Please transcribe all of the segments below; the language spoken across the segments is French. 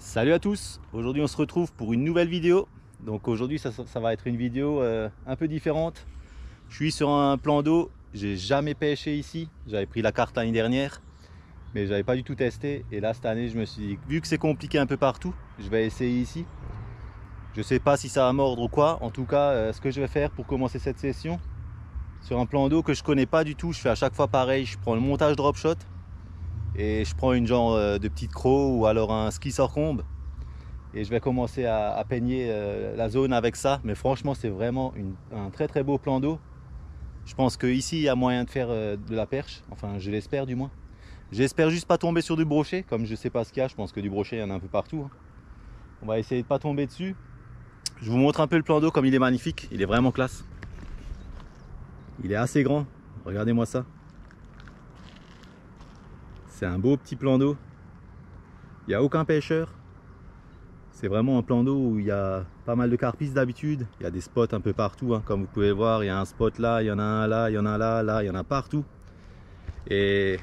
Salut à tous, aujourd'hui on se retrouve pour une nouvelle vidéo. Donc aujourd'hui ça va être une vidéo un peu différente. Je suis sur un plan d'eau, j'ai jamais pêché ici. J'avais pris la carte l'année dernière, mais j'avais pas du tout testé. Et là cette année je me suis dit, vu que c'est compliqué un peu partout, je vais essayer ici. Je sais pas si ça va mordre ou quoi. En tout cas, ce que je vais faire pour commencer cette session, sur un plan d'eau que je connais pas du tout, je fais à chaque fois pareil. Je prends le montage drop shot et je prends une genre de petite croc ou alors un ski sorcombe. Et je vais commencer à peigner la zone avec ça. Mais franchement c'est vraiment un très très beau plan d'eau. Je pense qu'ici il y a moyen de faire de la perche. Enfin je l'espère du moins. J'espère juste pas tomber sur du brochet. Comme je sais pas ce qu'il y a, je pense que du brochet il y en a un peu partout. On va essayer de pas tomber dessus. Je vous montre un peu le plan d'eau comme il est magnifique. Il est vraiment classe. Il est assez grand. Regardez-moi ça. C'est un beau petit plan d'eau. Il n'y a aucun pêcheur. C'est vraiment un plan d'eau où il y a pas mal de carpisses d'habitude. Il y a des spots un peu partout, hein. Comme vous pouvez le voir, il y a un spot là, il y en a un là, il y en a là, il y en a partout. Et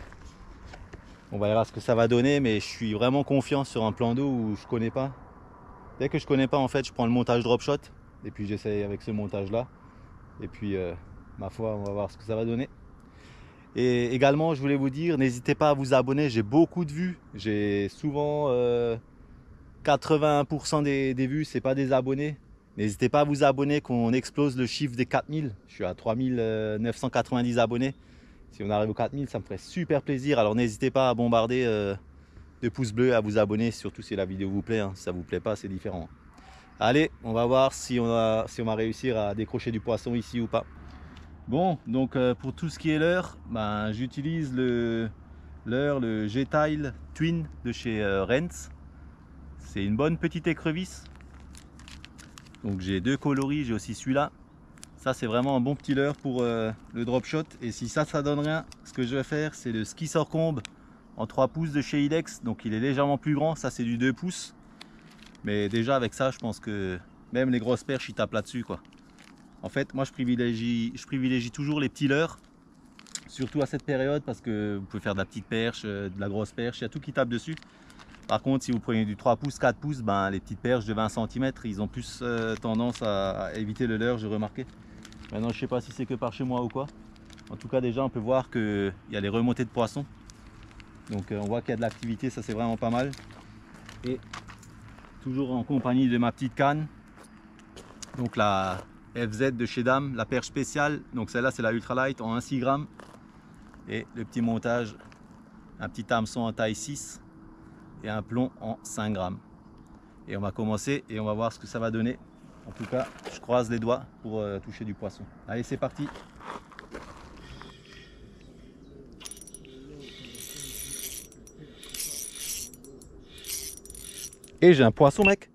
on verra ce que ça va donner, mais je suis vraiment confiant sur un plan d'eau où je connais pas. Dès que je connais pas, en fait, je prends le montage drop shot et puis j'essaye avec ce montage là. Et puis, ma foi, on va voir ce que ça va donner. Et également, je voulais vous dire, n'hésitez pas à vous abonner. J'ai beaucoup de vues. J'ai souvent 80% des vues, c'est pas des abonnés. N'hésitez pas à vous abonner, qu'on explose le chiffre des 4000. Je suis à 3990 abonnés. Si on arrive aux 4000, ça me ferait super plaisir. Alors n'hésitez pas à bombarder de pouces bleus, à vous abonner, surtout si la vidéo vous plaît. Hein. Si ça vous plaît pas, c'est différent. Allez, on va voir si on va réussir à décrocher du poisson ici ou pas. Bon, donc pour tout ce qui est leurre, ben, j'utilise le G-Tile Twin de chez Renz. C'est une bonne petite écrevisse. Donc j'ai deux coloris, j'ai aussi celui-là. Ça c'est vraiment un bon petit leurre pour le drop shot. Et si ça donne rien, ce que je vais faire c'est le ski sorcombe en 3 pouces de chez Ilex. Donc il est légèrement plus grand, ça c'est du 2 pouces. Mais déjà avec ça je pense que même les grosses perches ils tapent là-dessus quoi. En fait moi je privilégie toujours les petits leurres. Surtout à cette période parce que vous pouvez faire de la petite perche, de la grosse perche, il y a tout qui tape dessus. Par contre, si vous prenez du 3 pouces, 4 pouces, ben, les petites perches de 20 cm, ils ont plus tendance à éviter le leurre, j'ai remarqué. Maintenant, je ne sais pas si c'est que par chez moi ou quoi. En tout cas, déjà, on peut voir qu'il y a les remontées de poissons. Donc, on voit qu'il y a de l'activité, ça c'est vraiment pas mal. Et toujours en compagnie de ma petite canne. Donc, la FZ de chez Dame, la perche spéciale. Donc, celle-là, c'est la ultralight en 1,6 g. Et le petit montage, un petit hameçon en taille 6. Et un plomb en 5 grammes. Et on va commencer et on va voir ce que ça va donner. En tout cas, je croise les doigts pour toucher du poisson. Allez, c'est parti. Et j'ai un poisson, mec.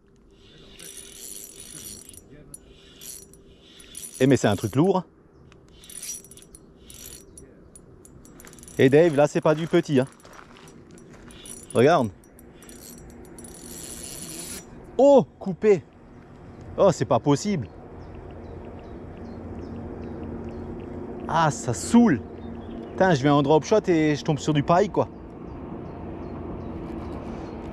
Eh mais c'est un truc lourd. Et Dave, là c'est pas du petit, hein. Regarde. Oh, coupé. Oh, c'est pas possible. Ah, ça saoule. Putain, je vais en drop shot et je tombe sur du paille, quoi.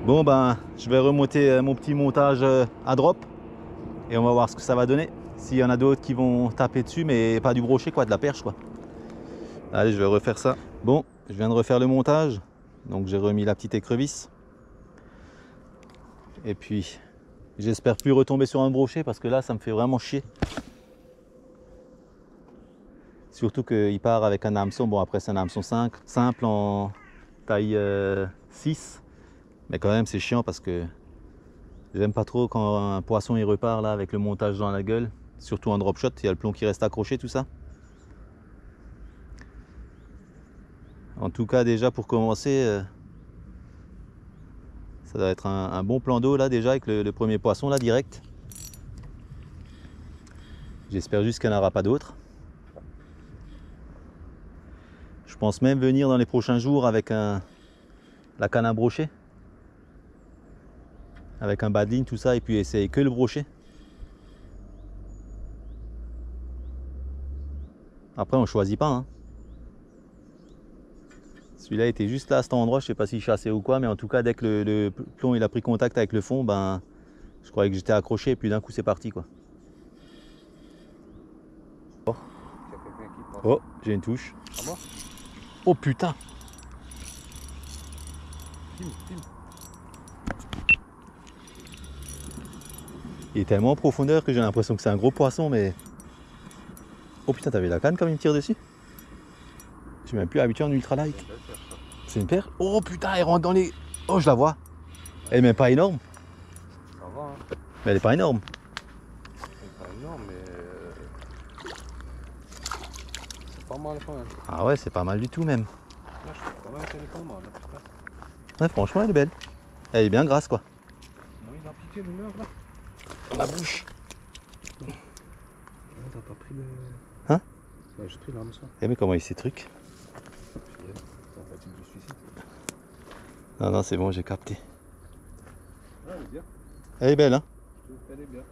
Bon, ben, je vais remonter mon petit montage à drop. Et on va voir ce que ça va donner. S'il y en a d'autres qui vont taper dessus, mais pas du brochet, quoi, de la perche, quoi. Allez, je vais refaire ça. Bon, je viens de refaire le montage. Donc j'ai remis la petite écrevisse. Et puis, j'espère plus retomber sur un brochet parce que là, ça me fait vraiment chier. Surtout qu'il part avec un hameçon. Bon, après, c'est un hameçon simple en taille 6. Mais quand même, c'est chiant parce que j'aime pas trop quand un poisson il repart là avec le montage dans la gueule. Surtout en drop shot, il y a le plomb qui reste accroché, tout ça. En tout cas, déjà pour commencer, ça doit être un bon plan d'eau là déjà avec le premier poisson là direct. J'espère juste qu'il n'y en aura pas d'autres. Je pense même venir dans les prochains jours avec la canne à brochet. Avec un bas de ligne, tout ça, et puis essayer que le brochet. Après, on choisit pas. Hein. Celui-là était juste là à cet endroit, je sais pas s'il chassait ou quoi, mais en tout cas dès que le plomb il a pris contact avec le fond, ben je croyais que j'étais accroché et puis d'un coup c'est parti quoi. Oh, j'ai une touche. Oh putain. Il est tellement en profondeur que j'ai l'impression que c'est un gros poisson, mais... Oh putain, t'avais la canne comme il me tire dessus? Je suis même plus habitué en ultralight. C'est une perche? Oh putain, elle rentre dans les... Oh, je la vois. Elle est même pas énorme. Ça va, hein. Mais elle est pas énorme. C'est pas énorme, mais... c'est pas mal quand même. Ah ouais, c'est pas mal du tout même. Là, je trouve quand même qu'elle est pas mal, là, putain. Ouais, franchement, elle est belle. Elle est bien grasse, quoi. Oui, il a piqué le meurtre, là. La bouche. Oh, t'as pas pris le... Hein? Ouais, j'ai pris l'hameçon. Eh mais comment il ces trucs? Tentative de suicide. Non, non, c'est bon, j'ai capté. Ouais, elle est bien. Elle est belle, hein? Je trouve qu'elle est bien.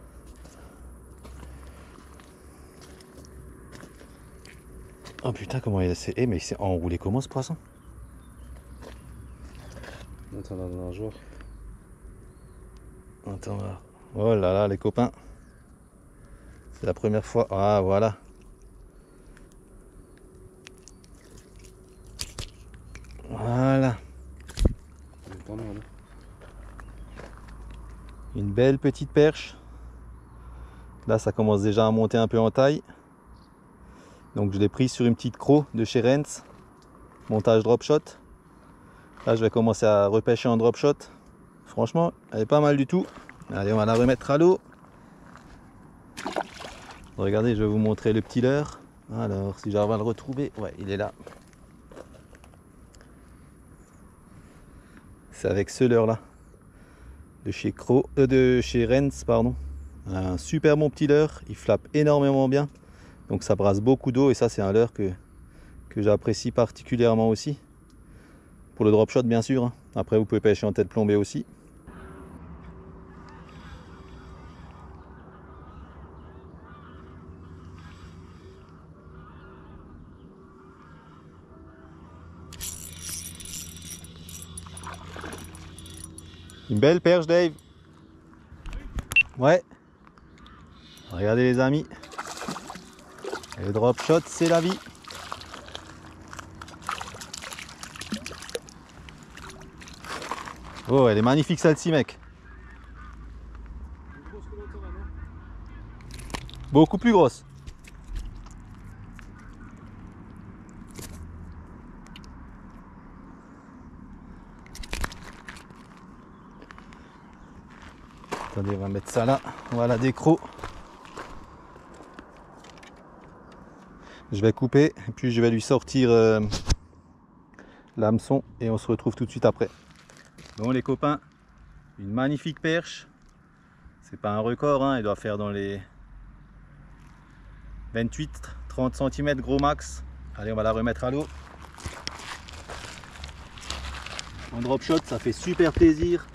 Oh putain, comment il s'est... Eh mais il s'est enroulé comment ce poisson? Attends, là, dans un jour. Attends, là. Oh là là, les copains. C'est la première fois. Ah, voilà. Voilà. Elle est pas mal, hein. Une belle petite perche. Là, ça commence déjà à monter un peu en taille. Donc, je l'ai prise sur une petite croc de chez Renz. Montage drop shot. Là, je vais commencer à repêcher en drop shot. Franchement, elle est pas mal du tout. Allez, on va la remettre à l'eau. Regardez, je vais vous montrer le petit leurre. Alors, si j'arrive à le retrouver, ouais, il est là. C'est avec ce leurre là, de chez Renz, pardon. Un super bon petit leurre, il flappe énormément bien, donc ça brasse beaucoup d'eau et ça c'est un leurre que j'apprécie particulièrement aussi. Pour le drop shot bien sûr, hein. Après vous pouvez pêcher en tête plombée aussi. Une belle perche, Dave. Ouais. Regardez les amis. Les drop shots, c'est la vie. Oh, elle est magnifique celle-ci, mec. Beaucoup plus grosse. Attendez, on va mettre ça là. On va la décro. Je vais couper, et puis je vais lui sortir l'hameçon et on se retrouve tout de suite après. Bon les copains, une magnifique perche. C'est pas un record, hein, il doit faire dans les 28-30 cm gros max. Allez, on va la remettre à l'eau. En drop shot, ça fait super plaisir.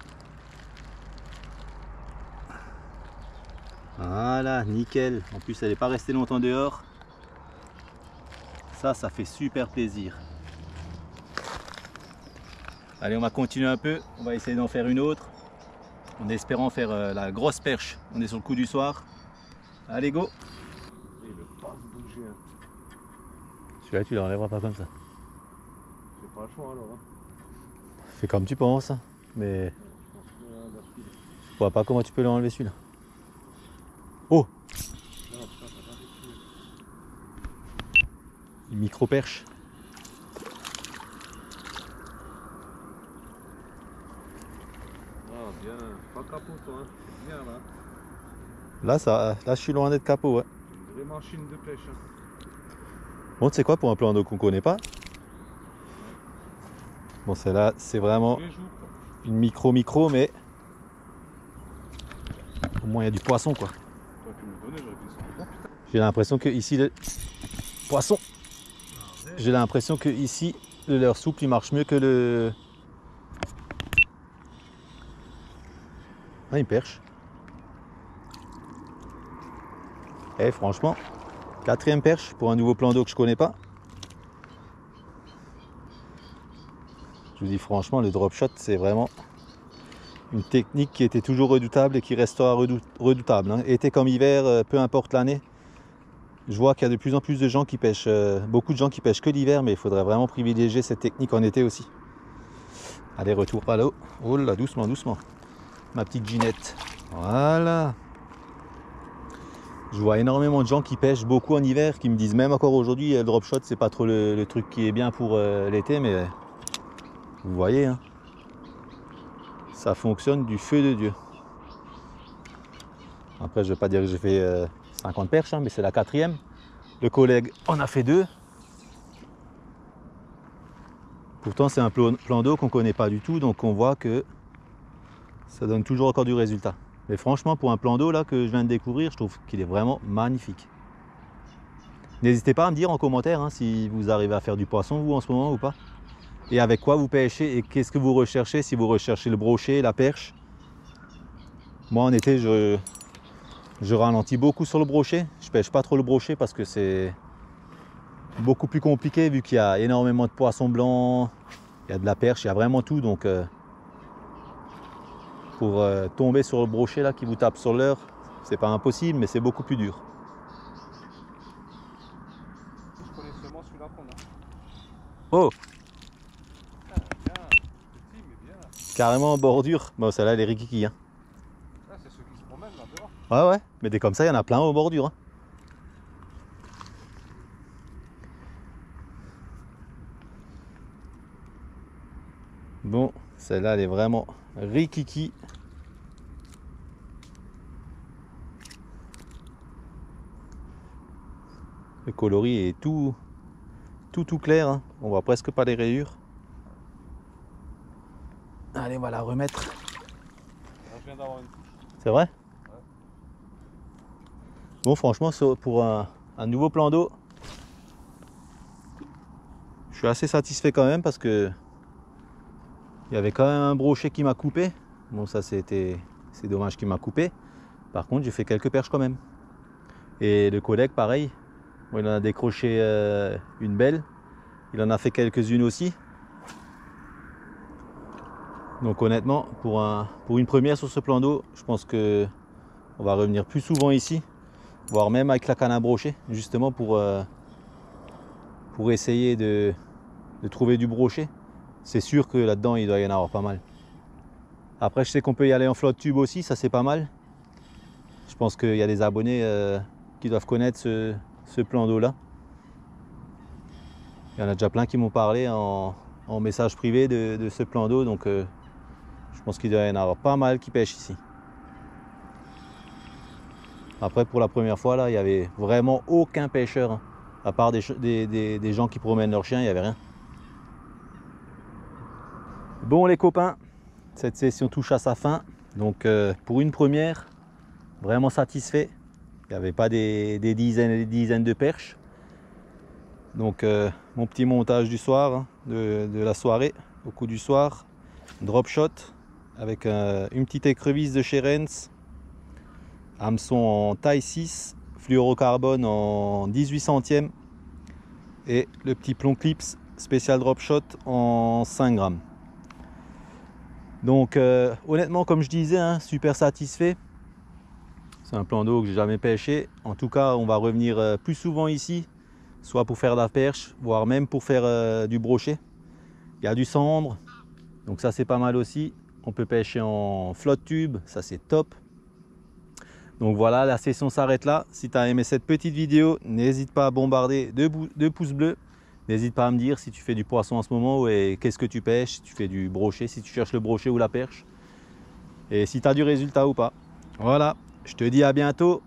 Voilà, nickel. En plus, elle n'est pas restée longtemps dehors. Ça fait super plaisir. Allez, on va continuer un peu. On va essayer d'en faire une autre. En espérant faire la grosse perche. On est sur le coup du soir. Allez, go! Il veut pas se bouger, hein. Celui-là, tu l'enlèveras pas comme ça. J'ai pas le choix alors, hein. Fais comme tu penses, hein. Mais Je pense que je vois pas comment tu peux l'enlever celui-là. Oh! non, putain, ça va dessus. Une micro-perche. Ah, bien. Pas capot, toi, hein. C'est bien, là. Là, je suis loin d'être capot, ouais. Une vraie machine de pêche, hein. Bon, tu sais quoi, pour un plan d'eau qu'on connaît pas. Bon, celle-là, c'est vraiment Tous les jours, quoi. une micro, mais au moins il y a du poisson, quoi. Toi, tu me donnais, j'aurais pu sortir. Oh, putain. J'ai l'impression que ici, le poisson. J'ai l'impression que ici, le leurre souple, il marche mieux que le. Ah, une perche. Eh, franchement, 4e perche pour un nouveau plan d'eau que je connais pas. Je vous dis franchement, le drop shot, c'est vraiment une technique qui était toujours redoutable et qui restera redoutable. Hein. Été comme hiver, peu importe l'année. Je vois qu'il y a de plus en plus de gens qui pêchent, beaucoup de gens qui pêchent que l'hiver, mais il faudrait vraiment privilégier cette technique en été aussi. Allez, retour par là-haut. Oh là, doucement, doucement. Ma petite Ginette. Voilà. Je vois énormément de gens qui pêchent beaucoup en hiver, qui me disent même encore aujourd'hui, le drop shot, c'est pas trop le truc qui est bien pour l'été, mais vous voyez, hein, ça fonctionne du feu de Dieu. Après, je vais pas dire que j'ai fait 50 perches, hein, mais c'est la 4e. Le collègue en a fait 2. Pourtant, c'est un plan d'eau qu'on connaît pas du tout, donc on voit que ça donne toujours encore du résultat. Mais franchement, pour un plan d'eau là que je viens de découvrir, je trouve qu'il est vraiment magnifique. N'hésitez pas à me dire en commentaire hein, si vous arrivez à faire du poisson vous en ce moment ou pas. Et avec quoi vous pêchez et qu'est-ce que vous recherchez, si vous recherchez le brochet, la perche. Moi en été, je ralentis beaucoup sur le brochet. Je pêche pas trop le brochet parce que c'est beaucoup plus compliqué vu qu'il y a énormément de poissons blancs, il y a de la perche, il y a vraiment tout. Donc pour tomber sur le brochet là qui vous tape sur l'heure, c'est pas impossible, mais c'est beaucoup plus dur. Je connais seulement celui-là qu'on a. Oh, Ah, bien, petit mais bien. carrément en bordure. Bon, celle-là elle est rikiki. Hein. Ah, c'est ceux qui se promènent là dehors. Ouais, ouais, mais des comme ça, il y en a plein en bordure. Hein. Bon, celle-là elle est vraiment rikiki. Le coloris est tout clair, hein. On voit presque pas les rayures. Allez, on va la remettre. Là, je viens d'avoir une touche. C'est vrai? Ouais. Bon, franchement, pour un nouveau plan d'eau, je suis assez satisfait quand même parce que il y avait quand même un brochet qui m'a coupé. Bon, ça c'est dommage qu'il m'a coupé. Par contre, j'ai fait quelques perches quand même. Et le collègue, pareil. Bon, il en a décroché une belle. Il en a fait quelques-unes aussi. Donc honnêtement, pour une première sur ce plan d'eau, je pense que on va revenir plus souvent ici, voire même avec la canne à brochet, justement pour essayer de trouver du brochet. C'est sûr que là-dedans, il doit y en avoir pas mal. Après, je sais qu'on peut y aller en flotte tube aussi, ça c'est pas mal. Je pense qu'il y a des abonnés qui doivent connaître ce plan d'eau là. Il y en a déjà plein qui m'ont parlé en message privé de ce plan d'eau, donc je pense qu'il doit y en avoir pas mal qui pêchent ici. Après, pour la première fois là, il n'y avait vraiment aucun pêcheur, hein. À part des gens qui promènent leurs chiens, il n'y avait rien. Bon les copains, cette session touche à sa fin. Donc pour une première, vraiment satisfait. Il n'y avait pas des dizaines et des dizaines de perches. Donc mon petit montage du soir, hein, de la soirée, au coup du soir. Drop shot avec une petite écrevisse de chez Renz. Hameçon en taille 6, fluorocarbone en 18 centièmes. Et le petit plomb clips spécial drop shot en 5 grammes. Donc honnêtement, comme je disais, hein, super satisfait. C'est un plan d'eau que j'ai jamais pêché. En tout cas, on va revenir plus souvent ici, soit pour faire de la perche, voire même pour faire du brochet. Il y a du cendre, donc ça c'est pas mal aussi. On peut pêcher en flotte tube, ça c'est top. Donc voilà, la session s'arrête là. Si tu as aimé cette petite vidéo, n'hésite pas à bombarder 2 pouces bleus. N'hésite pas à me dire si tu fais du poisson en ce moment et qu'est-ce que tu pêches, si tu fais du brochet, si tu cherches le brochet ou la perche. Et si tu as du résultat ou pas. Voilà, je te dis à bientôt.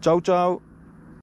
Ciao, ciao.